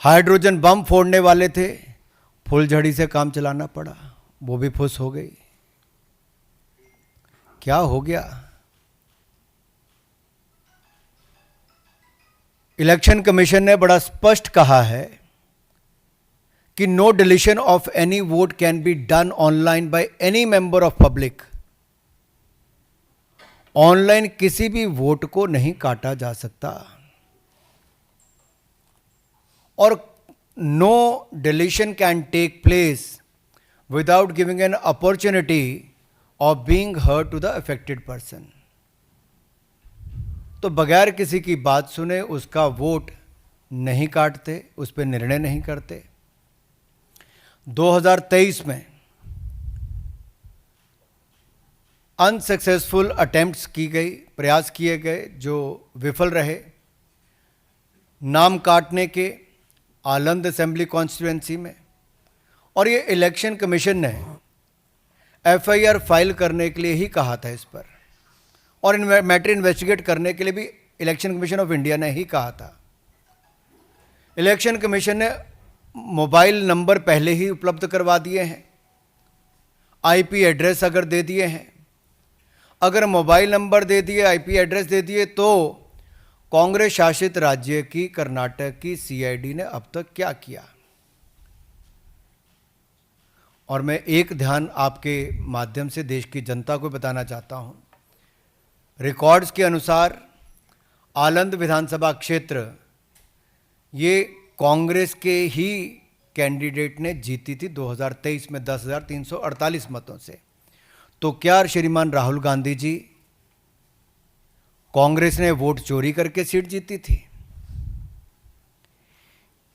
Hydrogen bomb फोड़ने वाले थे, फुलझड़ी से काम चलाना पड़ा, वो भी फुस हो गई। क्या हो गया? इलेक्शन कमीशन ने बड़ा स्पष्ट कहा है कि no deletion of any vote can be done online by any member of public. Online किसी भी वोट को नहीं काटा जा सकता और no deletion can take place without giving an opportunity of being heard to the affected person. तो बगैर किसी की बात सुने उसका वोट नहीं काटते, उस पर निर्णय नहीं करते। 2023 में अनसक्सेसफुल अटेम्प्ट्स की गई, प्रयास किए गए जो विफल रहे, नाम काटने के आलंद असेंबली कॉन्स्टिट्यूएंसी में। और ये इलेक्शन कमीशन ने एफआईआर फाइल करने के लिए ही कहा था इस पर, और मैटर इन्वेस्टिगेट करने के लिए भी इलेक्शन कमीशन ऑफ इंडिया ने ही कहा था। इलेक्शन कमीशन ने मोबाइल नंबर पहले ही उपलब्ध करवा दिए हैं, आईपी एड्रेस अगर दे दिए हैं, अगर मोबाइल नंबर दे दिए, आईपी एड्रेस दे दिए, तो कांग्रेस शासित राज्य की कर्नाटक की सीआईडी ने अब तक क्या किया? और मैं एक ध्यान आपके माध्यम से देश की जनता को बताना चाहता हूं। रिकॉर्ड्स के अनुसार आलंद विधानसभा क्षेत्र ये कांग्रेस के ही कैंडिडेट ने जीती थी 2023 में 10,348 मतों से। तो क्या श्रीमान राहुल गांधी जी, कांग्रेस ने वोट चोरी करके सीट जीती थी?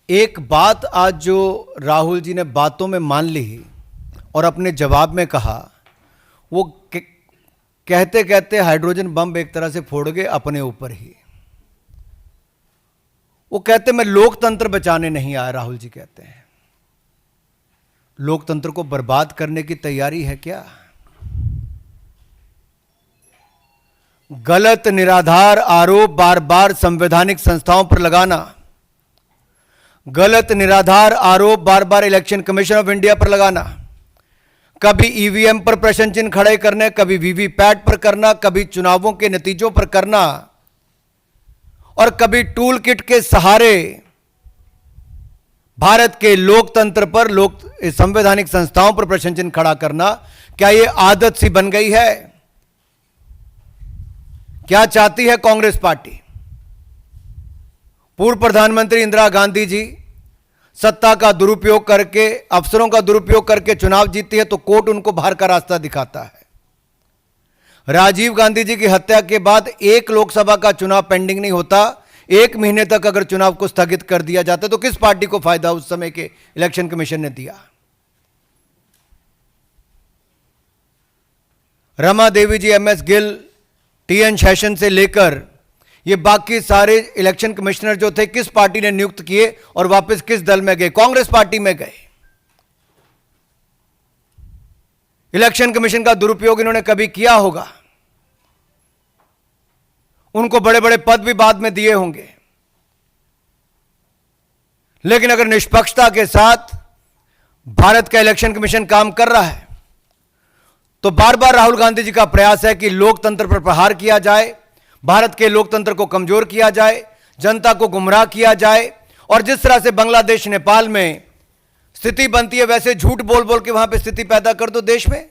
एक बात आज जो राहुल जी ने बातों में मान ली और अपने जवाब में कहा, वो कहते कहते हाइड्रोजन बम एक तरह से फोड़ गए अपने ऊपर ही। वो कहते मैं लोकतंत्र बचाने नहीं आया, राहुल जी कहते हैं। लोकतंत्र को बर्बाद करने की तैयारी है क्या? गलत निराधार आरोप बार बार संवैधानिक संस्थाओं पर लगाना, गलत निराधार आरोप बार बार इलेक्शन कमीशन ऑफ इंडिया पर लगाना, कभी ईवीएम पर प्रश्न चिन्ह खड़े करने, कभी वीवीपैट पर करना, कभी चुनावों के नतीजों पर करना, और कभी टूल किट के सहारे भारत के लोकतंत्र पर, संवैधानिक संस्थाओं पर प्रश्न चिन्ह खड़ा करना, क्या यह आदत सी बन गई है? क्या चाहती है कांग्रेस पार्टी? पूर्व प्रधानमंत्री इंदिरा गांधी जी सत्ता का दुरुपयोग करके, अफसरों का दुरुपयोग करके चुनाव जीती है तो कोर्ट उनको बाहर का रास्ता दिखाता है। राजीव गांधी जी की हत्या के बाद एक लोकसभा का चुनाव पेंडिंग नहीं होता, 1 महीने तक अगर चुनाव को स्थगित कर दिया जाता तो किस पार्टी को फायदा उस समय के इलेक्शन कमीशन ने दिया? रमा देवी जी, एमएस गिल, टीएन शेषन से लेकर ये बाकी सारे इलेक्शन कमिश्नर जो थे किस पार्टी ने नियुक्त किए और वापस किस दल में गए? कांग्रेस पार्टी में गए। इलेक्शन कमीशन का दुरुपयोग इन्होंने कभी किया होगा, उनको बड़े बड़े पद भी बाद में दिए होंगे, लेकिन अगर निष्पक्षता के साथ भारत का इलेक्शन कमीशन काम कर रहा है तो बार बार राहुल गांधी जी का प्रयास है कि लोकतंत्र पर प्रहार किया जाए, भारत के लोकतंत्र को कमजोर किया जाए, जनता को गुमराह किया जाए, और जिस तरह से बांग्लादेश नेपाल में स्थिति बनती है वैसे झूठ बोल बोल के वहां पे स्थिति पैदा कर दो देश में।